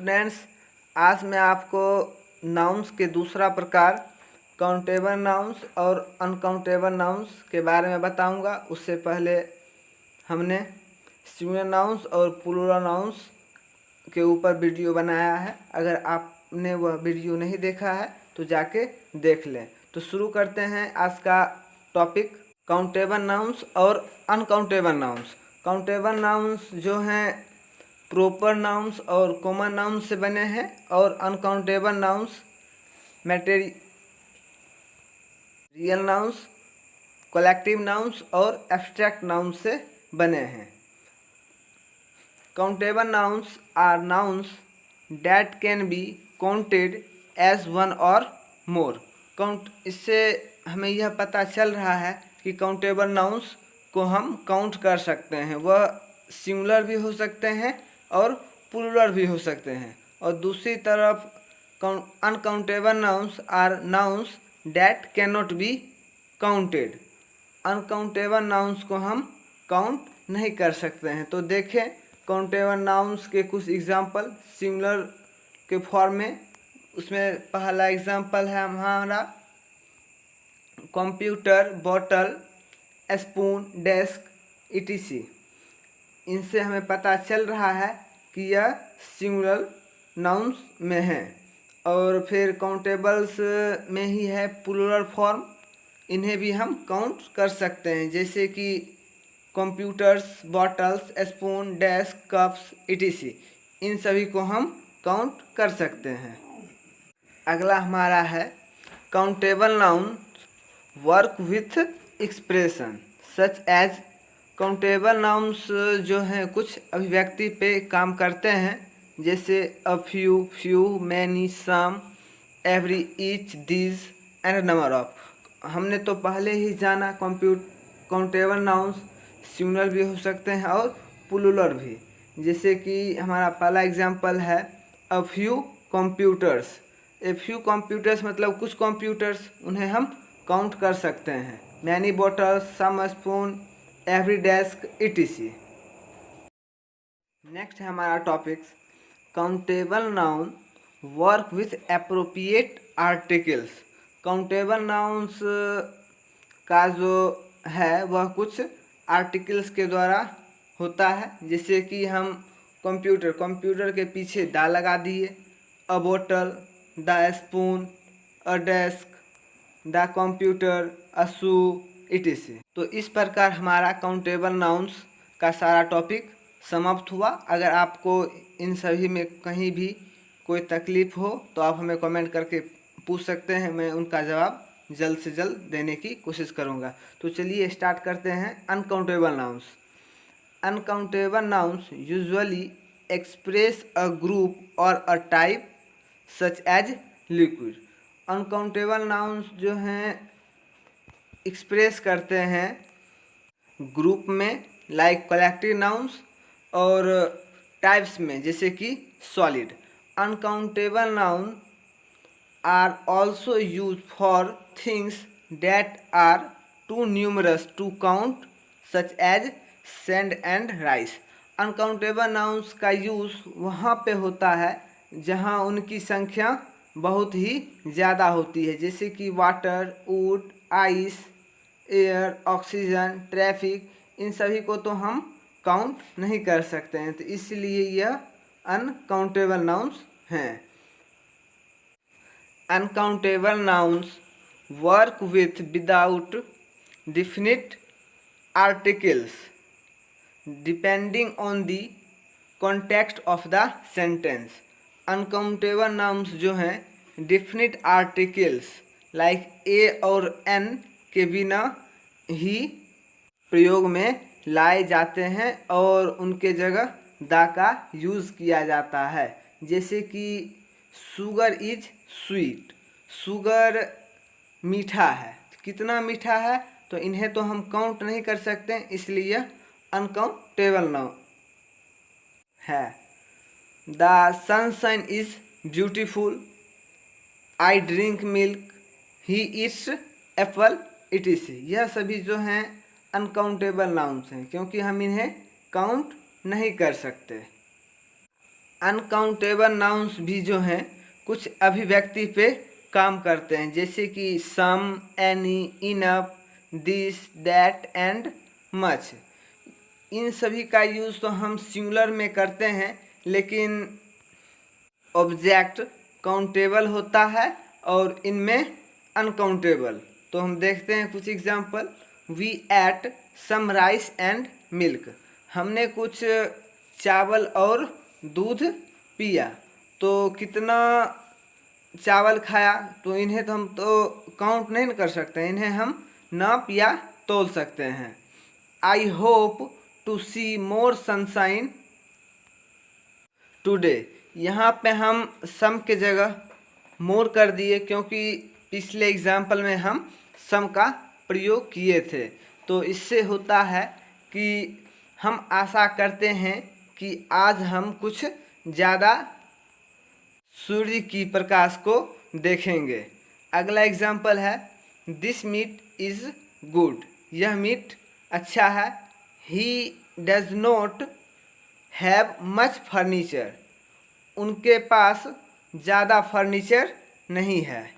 Students, आज मैं आपको नाउन्स के दूसरा प्रकार काउंटेबल नाउन्स और अनकाउंटेबल नाउन्स के बारे में बताऊंगा। उससे पहले हमने सिंगुलर नाउन्स और प्लूरल नाउन्स के ऊपर वीडियो बनाया है। अगर आपने वह वीडियो नहीं देखा है तो जाके देख लें। तो शुरू करते हैं आज का टॉपिक, काउंटेबल नाउन्स और अनकाउंटेबल नाउन्स। काउंटेबल नाउन्स जो हैं प्रॉपर नाउन्स और कॉमन नाउन्स से बने हैं और uncountable nouns material nouns, collective nouns और एब्स्ट्रैक्ट नाउन्स से बने हैं। Countable nouns are nouns that can be counted as one or more. इससे हमें यह पता चल रहा है कि काउंटेबल नाउन्स को हम काउंट कर सकते हैं। वह सिंगुलर भी हो सकते हैं और प्लूरल भी हो सकते हैं। और दूसरी तरफ uncountable nouns are nouns that can not be counted. Uncountable nouns को हम काउंट नहीं कर सकते हैं। तो देखें काउंटेबल नाउन्स के कुछ एग्जाम्पल सिंगुलर के फॉर्म में। उसमें पहला एग्जाम्पल है हमारा computer, bottle, spoon, desk, etc। इनसे हमें पता चल रहा है कि यह सिंगुलर नाउन्स में है। और फिर काउंटेबल्स में ही है प्लूरल फॉर्म, इन्हें भी हम काउंट कर सकते हैं, जैसे कि computers, bottles, spoon, desk, cups, etc। इन सभी को हम काउंट कर सकते हैं। अगला हमारा है countable noun work with expression such as. Countable nouns जो हैं कुछ अभिव्यक्ति पे काम करते हैं, जैसे a few, few, many, some, every, each, these and number of. हमने तो पहले ही जाना काउंटेबल नाउन्स सिंगुलर भी हो सकते हैं और प्लूरल भी। जैसे कि हमारा पहला एग्जांपल है a few computers. A few computers मतलब कुछ कंप्यूटर्स, उन्हें हम काउंट कर सकते हैं। Many bottles, some spoon, every desk, etc। Next है हमारा topic countable noun work with appropriate articles. Countable nouns का जो है वह कुछ आर्टिकल्स के द्वारा होता है। जैसे कि हम कंप्यूटर के पीछे दा लगा दिए, अ बोतल, the spoon, a desk, the computer, a shoe, etc। तो इस प्रकार हमारा काउंटेबल नाउन्स का सारा टॉपिक समाप्त हुआ। अगर आपको इन सभी में कहीं भी कोई तकलीफ़ हो तो आप हमें कमेंट करके पूछ सकते हैं, मैं उनका जवाब जल्द से जल्द देने की कोशिश करूंगा। तो चलिए स्टार्ट करते हैं uncountable nouns. Uncountable nouns usually express a group और a type such as liquid. Uncountable nouns जो हैं एक्सप्रेस करते हैं ग्रुप में, लाइक कलेक्टिव नाउन्स, और टाइप्स में, जैसे कि solid. Uncountable noun are also use for things that are too numerous to count such as sand and rice. Uncountable nouns का यूज़ वहाँ पे होता है जहाँ उनकी संख्या बहुत ही ज़्यादा होती है, जैसे कि water, wood, ice, air, oxygen, traffic. इन सभी को तो हम काउंट नहीं कर सकते हैं, तो इसलिए यह अनकाउंटेबल नाउन्स हैं। Uncountable nouns work without definite articles depending on the context of the sentence. Uncountable nouns जो हैं डिफिनिट आर्टिकल्स लाइक ए और एन के बिना ही प्रयोग में लाए जाते हैं और उनके जगह दा का यूज़ किया जाता है। जैसे कि शुगर इज स्वीट, शुगर मीठा है। कितना मीठा है तो इन्हें तो हम काउंट नहीं कर सकते, इसलिए यह अनकाउंटेबल नाउन है। The sunshine is beautiful, I drink milk, he eats Apple, etc। यह सभी जो हैं अनकाउंटेबल नाउन्स हैं, क्योंकि हम इन्हें काउंट नहीं कर सकते। अनकाउंटेबल नाउन्स भी जो हैं कुछ अभिव्यक्ति पे काम करते हैं, जैसे कि some, any, enough, this, that and much. इन सभी का यूज़ तो हम सिंगुलर में करते हैं, लेकिन ऑब्जेक्ट काउंटेबल होता है और इनमें अनकाउंटेबल। तो हम देखते हैं कुछ example. We ate some rice and milk, हमने कुछ चावल और दूध पिया। तो कितना चावल खाया, तो इन्हें तो हम तो काउंट नहीं कर सकते, इन्हें हम नाप या तोल सकते हैं। I hope to see more sunshine today, यहाँ पे हम सम के जगह मोर कर दिए, क्योंकि पिछले एग्जाम्पल में हम सम का प्रयोग किए थे। तो इससे होता है कि हम आशा करते हैं कि आज हम कुछ ज़्यादा सूर्य की प्रकाश को देखेंगे। अगला एग्जाम्पल है दिस मीट इज़ गुड, यह मीट अच्छा है। He does not have much furniture, उनके पास ज़्यादा फर्नीचर नहीं है।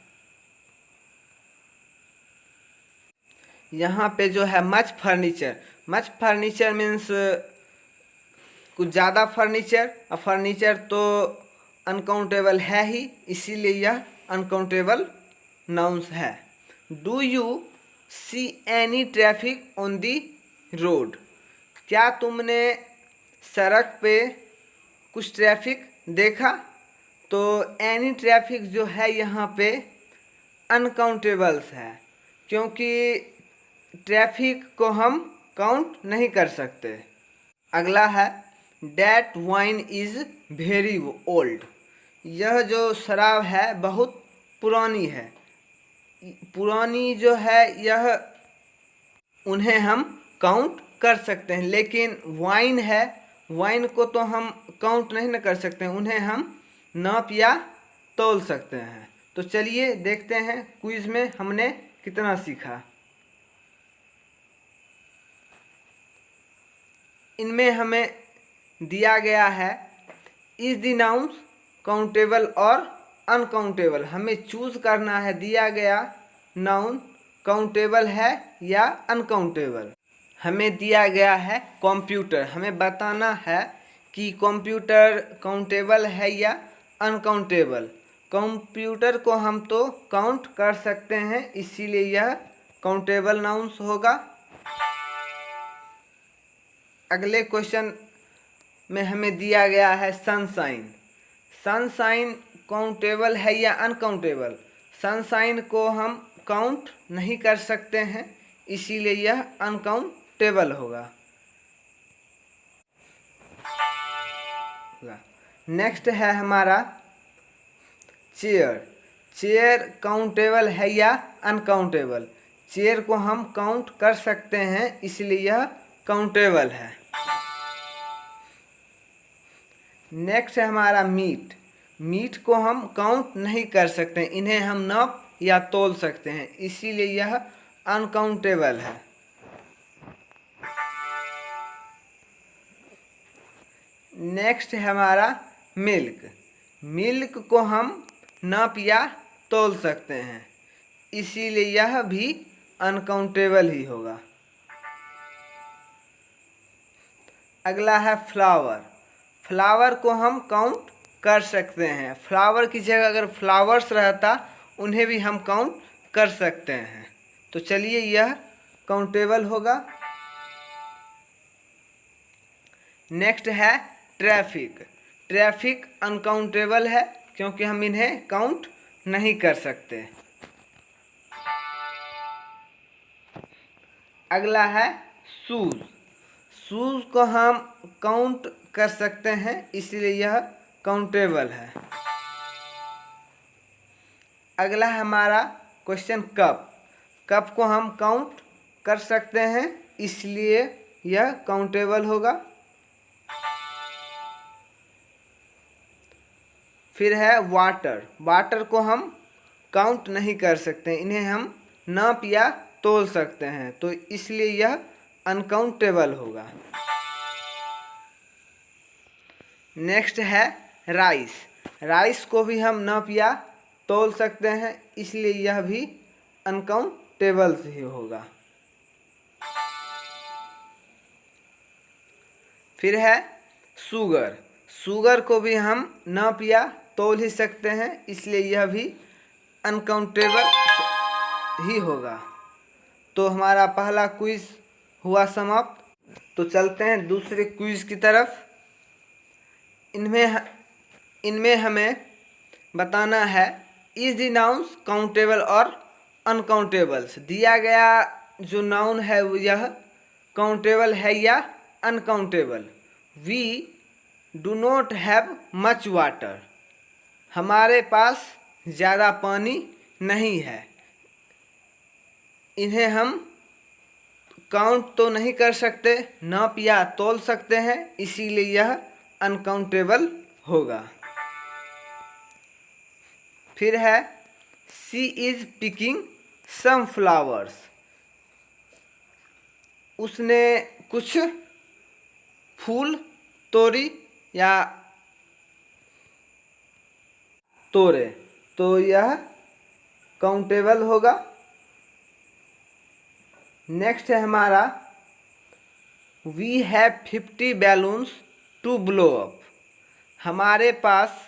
यहाँ पे जो है मच फर्नीचर मीन्स कुछ ज़्यादा फर्नीचर, और फर्नीचर तो अनकाउंटेबल है ही, इसीलिए यह अनकाउंटेबल नाउन्स है। Do you see any traffic on the road, क्या तुमने सड़क पे कुछ ट्रैफिक देखा? तो एनी ट्रैफिक जो है यहाँ पे अनकाउंटेबल्स है, क्योंकि ट्रैफिक को हम काउंट नहीं कर सकते। अगला है that wine is very old, यह जो शराब है बहुत पुरानी है। पुरानी जो है यह उन्हें हम काउंट कर सकते हैं, लेकिन वाइन है, वाइन को तो हम काउंट नहीं न कर सकते, उन्हें हम नाप या तोल सकते हैं। तो चलिए देखते हैं क्विज में हमने कितना सीखा। इनमें हमें दिया गया है इज द नाउन्स काउंटेबल और अनकाउंटेबल, हमें चूज करना है दिया गया नाउन काउंटेबल है या अनकाउंटेबल। हमें दिया गया है कंप्यूटर, हमें बताना है कि कंप्यूटर काउंटेबल है या अनकाउंटेबल। कंप्यूटर को हम तो काउंट कर सकते हैं, इसीलिए यह काउंटेबल नाउन्स होगा। अगले क्वेश्चन में हमें दिया गया है सनशाइन। सनशाइन काउंटेबल है या अनकाउंटेबल? सनशाइन को हम काउंट नहीं कर सकते हैं, इसीलिए यह अनकाउंटेबल होगा। नेक्स्ट है हमारा चेयर। चेयर काउंटेबल है या अनकाउंटेबल? चेयर को हम काउंट कर सकते हैं, इसलिए यह काउंटेबल है। नेक्स्ट है हमारा मीट। मीट को हम काउंट नहीं कर सकते, इन्हें हम नाप या तोल सकते हैं, इसीलिए यह अनकाउंटेबल है। नेक्स्ट है हमारा मिल्क। मिल्क को हम नाप या तोल सकते हैं, इसीलिए यह भी अनकाउंटेबल ही होगा। अगला है फ्लावर। फ्लावर को हम काउंट कर सकते हैं, फ्लावर की जगह अगर फ्लावर्स रहता उन्हें भी हम काउंट कर सकते हैं। तो चलिए यह काउंटेबल होगा। नेक्स्ट है ट्रैफिक। ट्रैफिक अनकाउंटेबल है, क्योंकि हम इन्हें काउंट नहीं कर सकते। अगला है शूज़। शूज़ को हम काउंट कर सकते हैं, इसलिए यह काउंटेबल है। अगला हमारा क्वेश्चन कप। कप को हम काउंट कर सकते हैं, इसलिए यह काउंटेबल होगा। फिर है वाटर। वाटर को हम काउंट नहीं कर सकते, इन्हें हम नाप या तोल सकते हैं, तो इसलिए यह अनकाउंटेबल होगा। नेक्स्ट है राइस। राइस को भी हम नाप या तोल सकते हैं, इसलिए यह भी अनकाउंटेबल ही होगा। फिर है शुगर। शुगर को भी हम नाप या तोल ही सकते हैं, इसलिए यह भी अनकाउंटेबल ही होगा। तो हमारा पहला क्विज हुआ समाप्त। तो चलते हैं दूसरे क्विज की तरफ। इनमें हमें बताना है इज द नाउन्स काउंटेबल और अनकाउंटेबल्स। दिया गया जो नाउन है वो यह काउंटेबल है या uncountable. We do not have much water. हमारे पास ज़्यादा पानी नहीं है। इन्हें हम काउंट तो नहीं कर सकते, नाप या तोल सकते हैं, इसीलिए यह अनकाउंटेबल होगा। फिर है she is picking some flowers. उसने कुछ फूल तोड़ी या तोड़े, तो यह काउंटेबल होगा। नेक्स्ट है हमारा we have 50 balloons to blow up. हमारे पास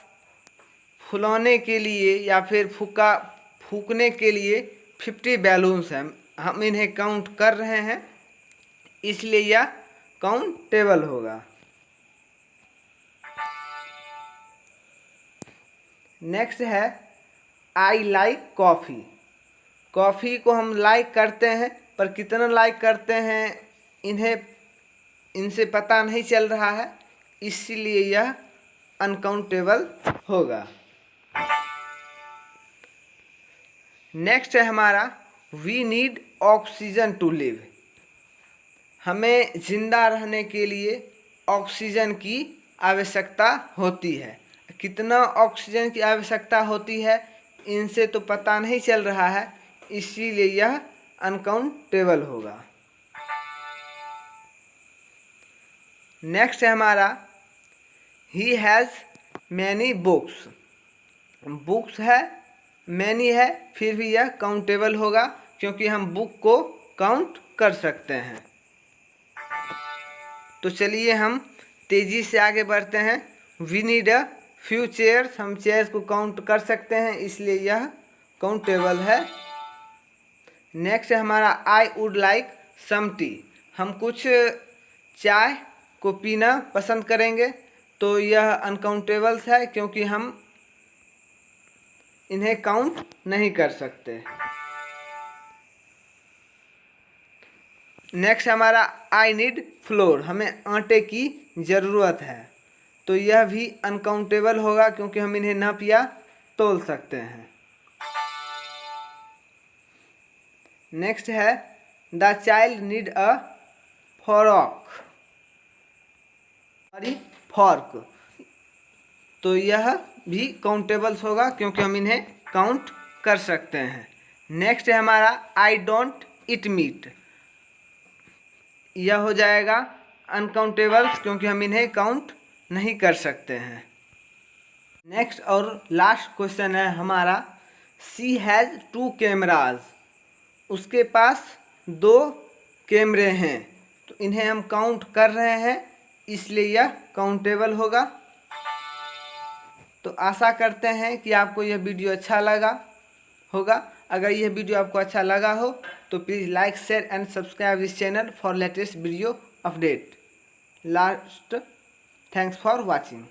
फुलाने के लिए या फिर फूकने के लिए 50 बैलून्स हैं। हम इन्हें काउंट कर रहे हैं, इसलिए यह काउंटेबल होगा। नेक्स्ट है आई लाइक कॉफ़ी। कॉफ़ी को हम लाइक करते हैं, पर कितना लाइक करते हैं इनसे पता नहीं चल रहा है, इसलिए यह अनकाउंटेबल होगा। नेक्स्ट है हमारा we need oxygen to live. हमें जिंदा रहने के लिए ऑक्सीजन की आवश्यकता होती है। कितना ऑक्सीजन की आवश्यकता होती है इनसे तो पता नहीं चल रहा है, इसीलिए यह अनकाउंटेबल होगा। नेक्स्ट है हमारा he has many books. Books है, मैनी है, फिर भी यह काउंटेबल होगा क्योंकि हम बुक को काउंट कर सकते हैं। तो चलिए हम तेज़ी से आगे बढ़ते हैं। We need a few chairs. हम चेयर्स को काउंट कर सकते हैं, इसलिए यह काउंटेबल है। नेक्स्ट है हमारा I would like some tea. हम कुछ चाय को पीना पसंद करेंगे, तो यह अनकाउंटेबल्स है क्योंकि हम इन्हें काउंट नहीं कर सकते। नेक्स्ट हमारा आई नीड फ्लोर। हमें आटे की ज़रूरत है, तो यह भी अनकाउंटेबल होगा क्योंकि हम इन्हें नाप या तोल सकते हैं। नेक्स्ट है the child need a fork. तो यह भी काउंटेबल्स होगा क्योंकि हम इन्हें काउंट कर सकते हैं। नेक्स्ट है हमारा आई डोंट ईट मीट। यह हो जाएगा अनकाउंटेबल्स क्योंकि हम इन्हें काउंट नहीं कर सकते हैं। नेक्स्ट और लास्ट क्वेश्चन है हमारा शी हैज़ 2 कैमराज। उसके पास 2 कैमरे हैं, तो इन्हें हम काउंट कर रहे हैं, इसलिए यह काउंटेबल होगा। तो आशा करते हैं कि आपको यह वीडियो अच्छा लगा होगा। अगर यह वीडियो आपको अच्छा लगा हो तो please like share and subscribe this channel for latest video update. Last thanks for watching.